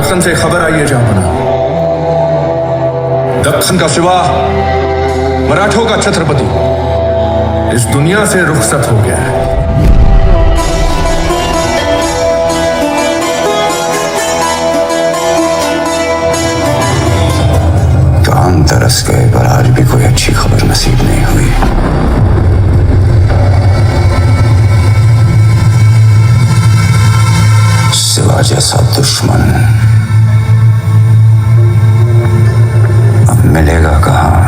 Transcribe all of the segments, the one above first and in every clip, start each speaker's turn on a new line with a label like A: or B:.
A: दक्कन से खबर आई है जामना, दक्कन का सिवा मराठों का छत्रपति इस दुनिया से रुखसत हो गया है।
B: काम तरस गए पर आज भी कोई अच्छी खबर नसीब नहीं हुई। सिवा जैसा दुश्मन अब मिलेगा कहां?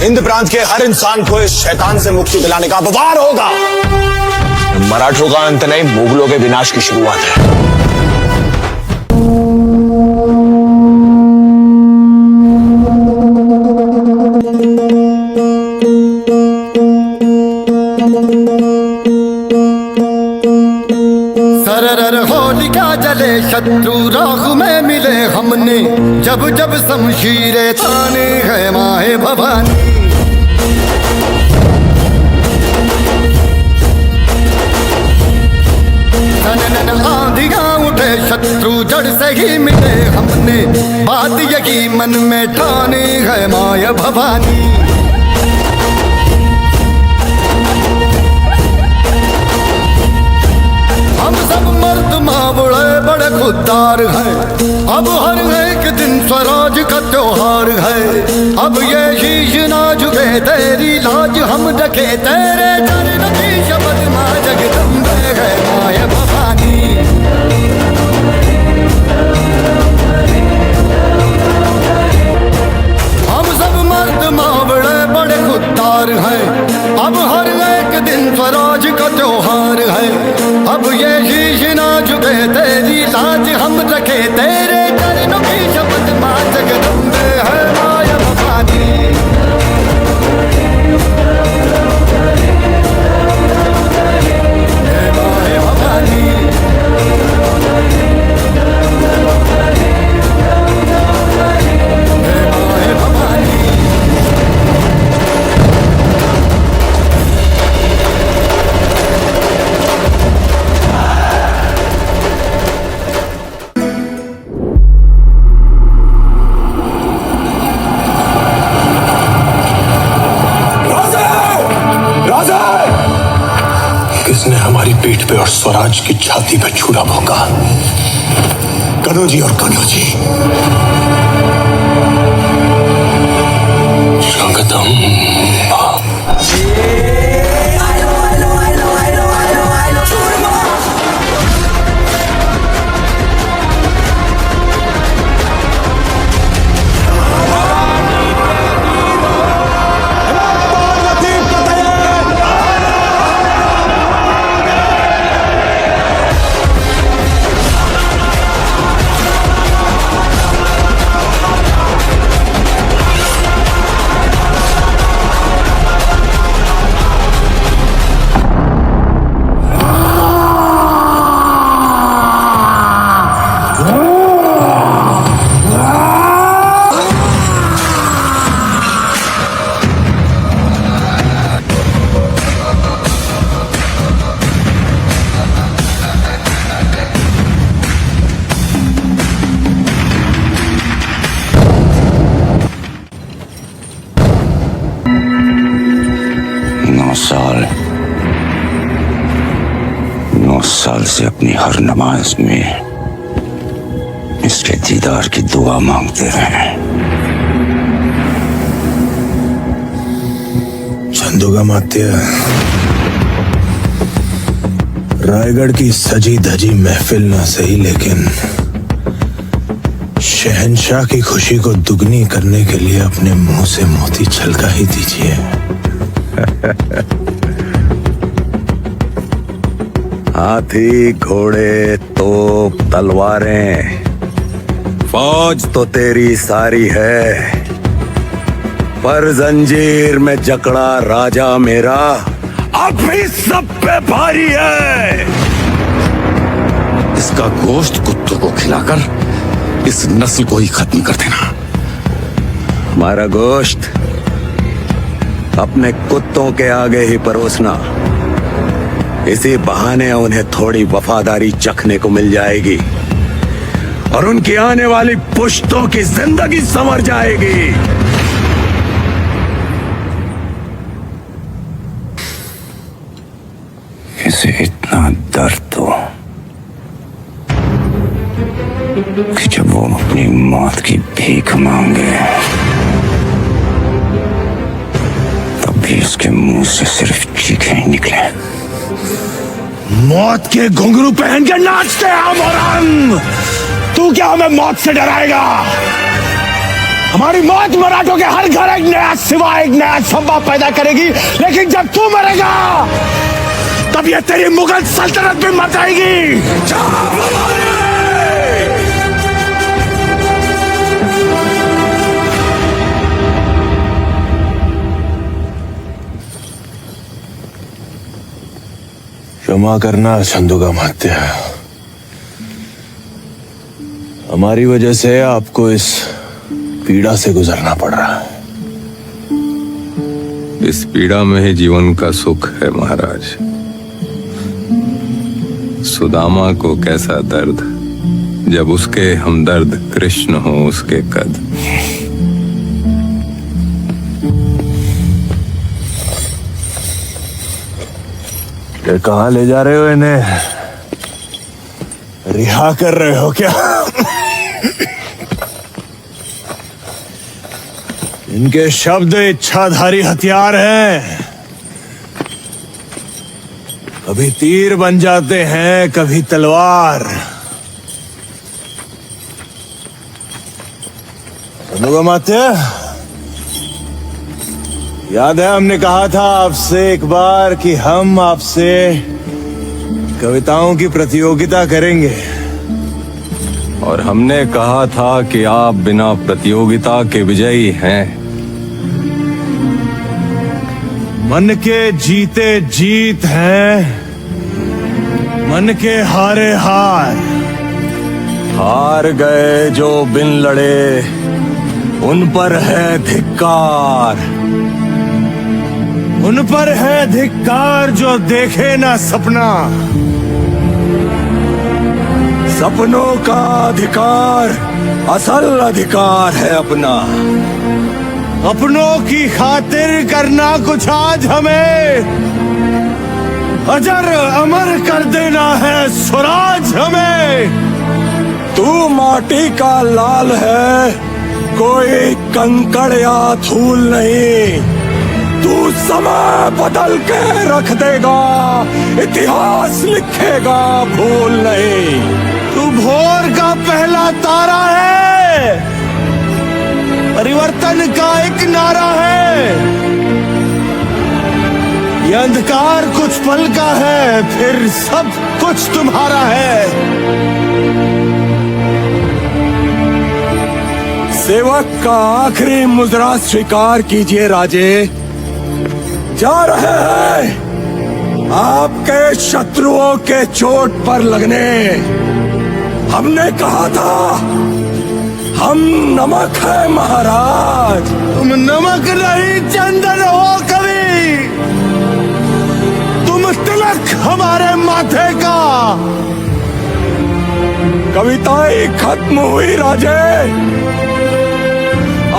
C: हिंद प्रांत के हर इंसान को इस शैतान से मुक्ति दिलाने का वार होगा। मराठों का अंत नहीं, मुगलों के विनाश की शुरुआत है।
D: सरर होलिका जले शत्रु राख में मिले हमने, जब जब शमशीरें ताने है माए भवानी। आंधियां उठे शत्रु जड़ से ही मिले हमने, बात यही मन में ठानी है माया भवानी। हम सब मर्द मावड़े बड़े खुददार हैं, अब हर एक दिन स्वराज का त्योहार है। अब ये शीश ना झुके तेरी लाज हम रखे, तेरे चरण की शपथ मां जगदम्बे है माया भवानी। हम सब मर्द मावड़े बड़े खुददार हैं, अब हर एक दिन स्वराज का त्योहार है। अब ये शीश ना झुके तेरी लाज हम रखे, तेरे चरणों की शपथ मां जगदम्बे है माया भवानी। माया भवानी, माया भवानी।
C: किसने हमारी पीठ पे और स्वराज की छाती पे छुरा भोंका? कनौजी और कनौजी। स्वागतम। साल से अपनी हर नमाज में इसके दीदार की दुआ मांगते रहे। छंदोगामात्य, रायगढ़ की सजी धजी महफिल ना सही, लेकिन शहंशाह की खुशी को दुगनी करने के लिए अपने मुंह से मोती छलका ही दीजिए। हाथी, घोड़े, तोप, तलवारें, फौज तो तेरी सारी है, पर जंजीर में जकड़ा राजा मेरा अब भी सब पे भारी है।
E: इसका गोश्त कुत्तों को खिलाकर इस नस्ल को ही खत्म कर देना।
C: हमारा गोश्त अपने कुत्तों के आगे ही परोसना, इसी बहाने उन्हें थोड़ी वफादारी चखने को मिल जाएगी और उनकी आने वाली पुश्तों की जिंदगी संवर जाएगी।
B: इसे इतना दर्द दो कि जब वो अपनी मौत की भीख मांगे तब भी उसके मुंह से सिर्फ चीखें ही निकले।
C: मौत के घुंघरू पहन के नाचते हैं मोरंग। तू क्या हमें मौत से डराएगा? हमारी मौत मराठों के हर घर एक नया सिवा, एक नया संभव पैदा करेगी, लेकिन जब तू मरेगा तब ये तेरी मुगल सल्तनत भी मर जाएगी। क्षमा करना छंदोगामात्य, हमारी वजह से आपको इस पीड़ा से गुजरना पड़ रहा है।
A: इस पीड़ा में ही जीवन का सुख है महाराज। सुदामा को कैसा दर्द जब उसके हमदर्द कृष्ण हो उसके कद।
C: ये कहाँ ले जा रहे हो इन्हें? रिहा कर रहे हो क्या? इनके शब्द इच्छाधारी हथियार हैं, कभी तीर बन जाते हैं, कभी तलवार। छंदोगामात्य, याद है हमने कहा था आपसे एक बार कि हम आपसे कविताओं की प्रतियोगिता करेंगे,
A: और हमने कहा था कि आप बिना प्रतियोगिता के विजयी हैं।
C: मन के जीते जीत हैं, मन के हारे हार। हार गए जो बिन लड़े उन पर है धिक्कार, उन पर है धिक्कार जो देखे ना सपना। सपनों का अधिकार असल अधिकार है अपना। अपनों की खातिर करना कुछ आज हमें, अजर अमर कर देना है स्वराज हमें। तू माटी का लाल है, कोई कंकड़ या धूल नहीं। तू समय बदल के रख देगा, इतिहास लिखेगा भूल नहीं। तू भोर का पहला तारा है, परिवर्तन का एक नारा है। ये अंधकार कुछ पल का है, फिर सब कुछ तुम्हारा है। सेवक का आखिरी मुजरा स्वीकार कीजिए राजे। जा रहे हैं आपके शत्रुओं के चोट पर लगने। हमने कहा था हम नमक है महाराज। तुम नमक नहीं चंदन हो कभी, तुम तिलक हमारे माथे का। कविताएं खत्म हुई राजे,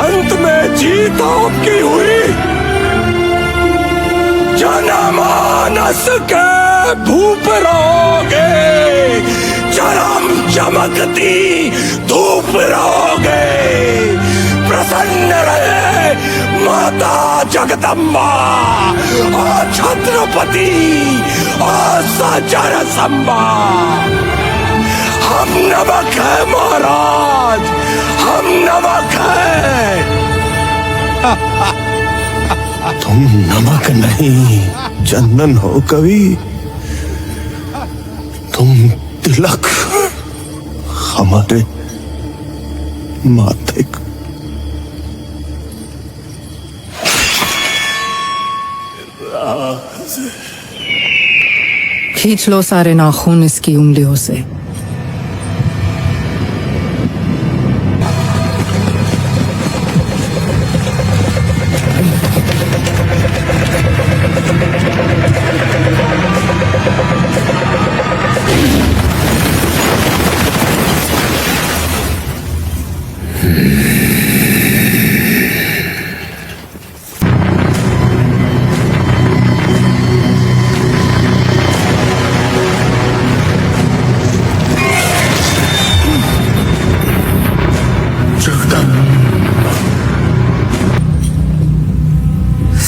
C: अंत में जीत आपकी हुई। जनमानस के भूप रहोगे, चरम चमकती धूप रहोगे। प्रसन्न रहे माता जगदम्बा और छत्रपति और साचार संबा। हम नमक है महाराज, हम नमक है।
F: तुम नमक नहीं चंदन हो कवि, तुम तिलक हमारे माथे का।
G: खींच लो सारे नाखून इसकी उंगलियों से।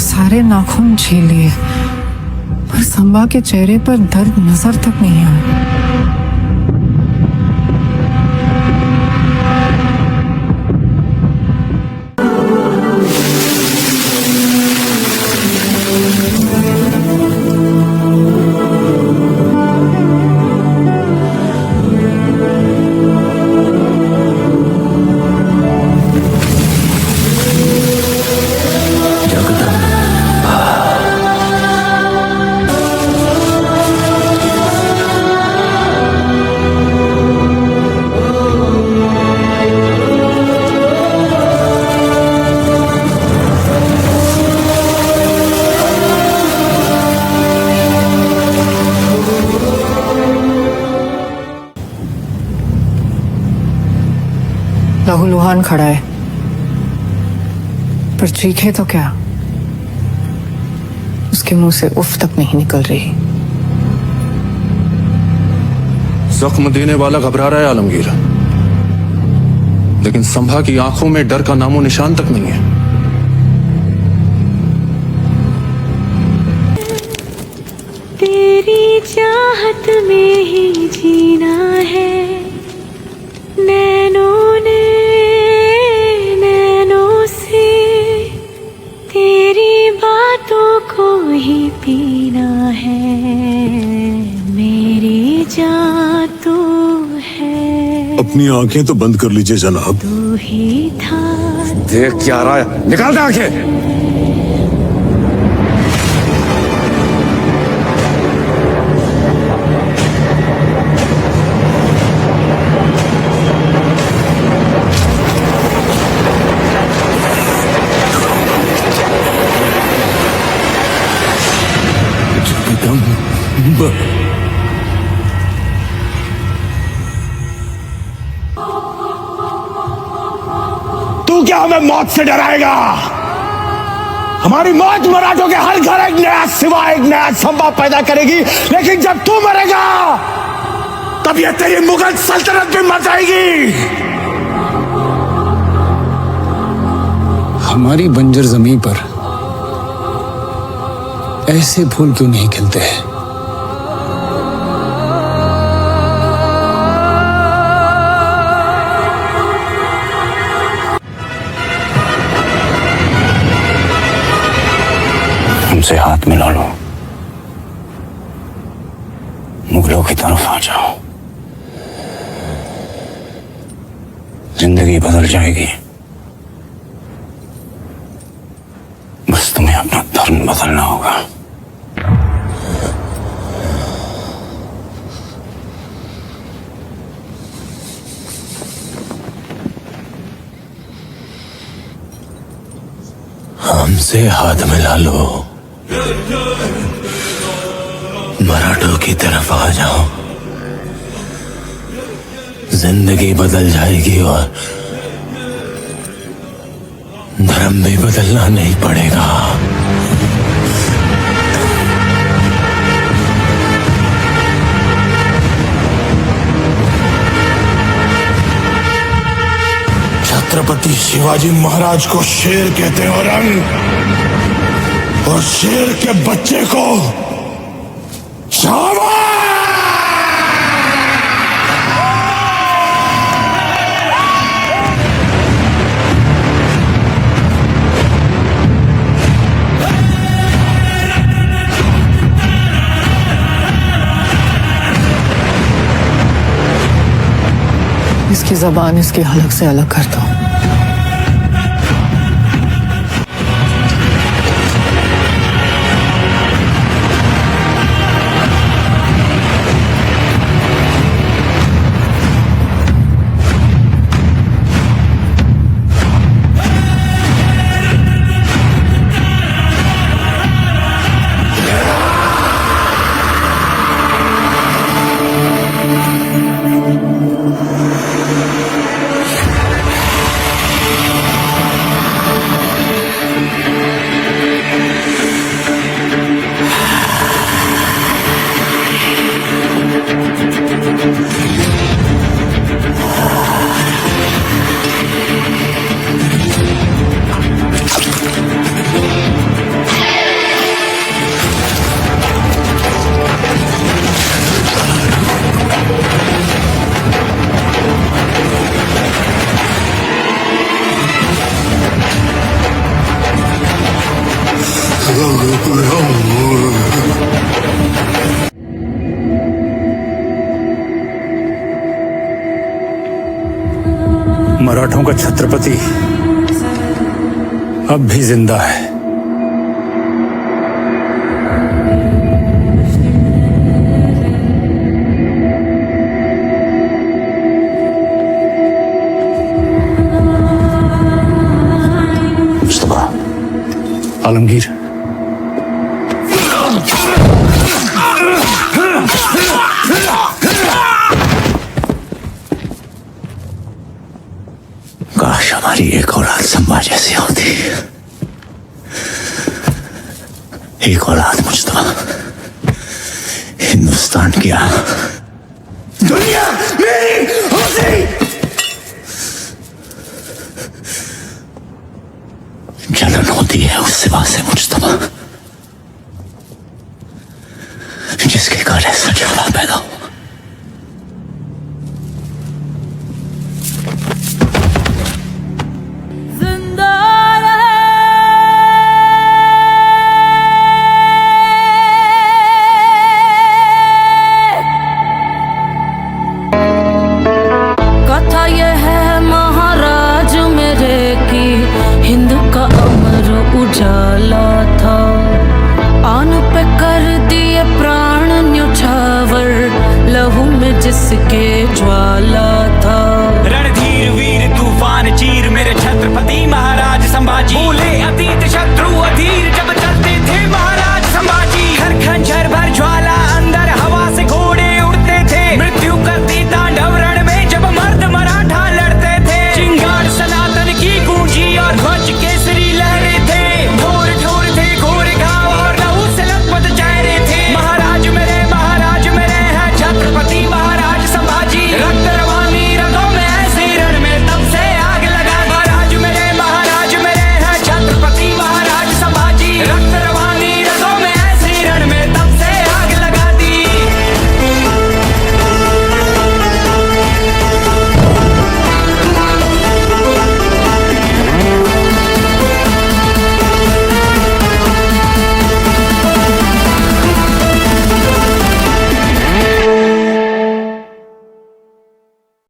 G: सारे नाखून छीले पर संबा के चेहरे पर दर्द नजर तक नहीं आया। लहूलुहान खड़ा है पर चीखे तो क्या, उसके मुंह से उफ तक नहीं निकल रही।
H: जख्म देने वाला घबरा रहा है आलमगीर, लेकिन संभा की आंखों में डर का नामो निशान तक नहीं है।
I: तेरी चाहत में ही जीना है, नैनों ने नैनों से तेरी बातों को ही पीना है, मेरी जान तो है।
F: अपनी आंखें तो बंद कर लीजिए जनाब।
I: तू ही था।
C: देख क्या रहा है, निकाल दे आंखें।
F: तू क्या हमें मौत से डराएगा? हमारी मौत मराठों के हर घर एक नया सिवा, एक नया संभा पैदा करेगी, लेकिन जब तू मरेगा तब ये तेरी मुगल सल्तनत भी मर जाएगी।
J: हमारी बंजर जमीन पर ऐसे फूल क्यों नहीं खिलते हैं?
B: हमसे हाथ मिला लो, मुगलों की तरफ आ जाओ, जिंदगी बदल जाएगी। बस तुम्हें अपना धर्म बदलना होगा।
F: हमसे हाथ मिला लो, मराठों की तरफ आ जाओ, जिंदगी बदल जाएगी और धर्म भी बदलना नहीं पड़ेगा। छत्रपति छत्रपति शिवाजी महाराज को शेर कहते हैं औरंग, और शेर के बच्चे को चावा।
G: इसकी जबान इसके हलक से अलग कर दो।
J: मराठों का छत्रपति अब भी जिंदा है।
B: मुस्तफा,
J: आलमगीर,
B: काश हमारी एक औलाद संभा जैसी होती। एक औलाद मुस्तफा, हिंदुस्तान क्या दुनिया मेरी होती। जलन होती है उस सिवा से मुस्तफा, जिसके घर ऐसा जलवा पैदा हो।
I: उजाला था आन पे कर दिए प्राण न्योछावर, लहू में जिसके ज्वाला